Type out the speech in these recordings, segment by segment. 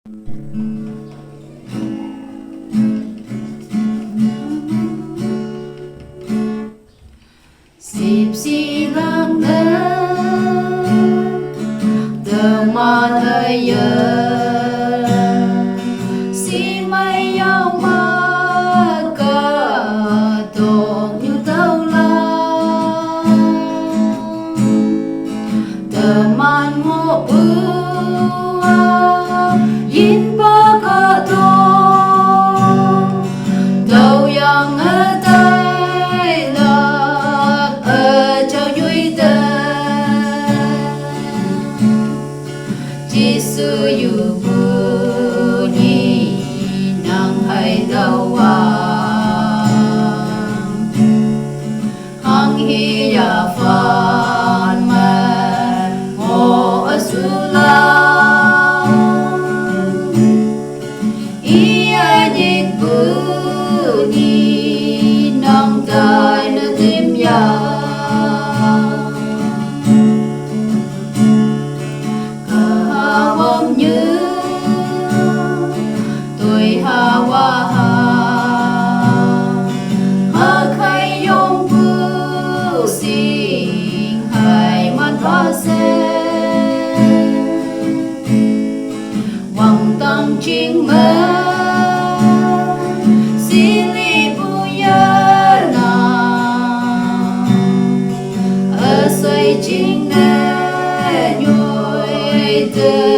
14 tháng mà thời giờ si mây nhau mà cả tổ như tao la tờ man ngô bưu yin ba cả tổ đâu yang ở tay là ở cho vui tờ Giêsu yu bunyi nang hai đâu hang hi ya fan ma ngô asula ia nhịp bunyi nang tai na tim ya như tôi hawa ha khai yong bu sing hai man pa se wang tang ching me sili bu ya na a sai ching ne nhoi te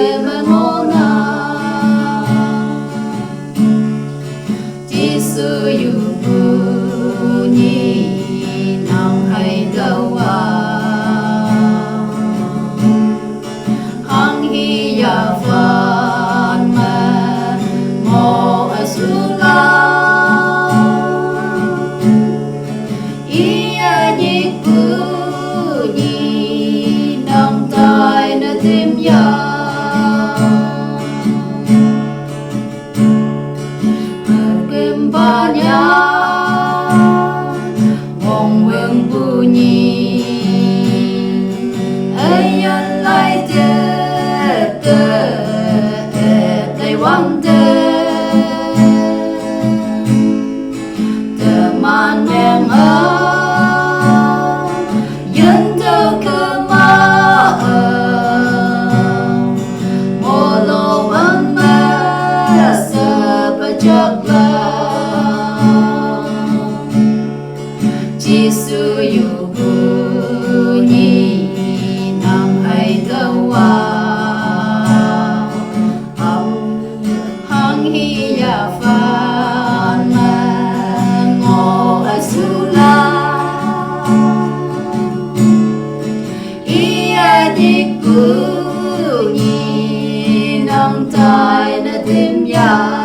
Giêsu yu bunyi nang hai đâu hang hi ya fan ma ngô asula ia nhịp bunyi nang tai na tim ya Wong vương bunyi ayan lai te wang te man mem yen đâu cơ ma molo man ma sa pajak Giêsu yu bunyi nang hai đâu hang hi ya fan ma ngô asula ia nhịp bunyi nang tai na tim ya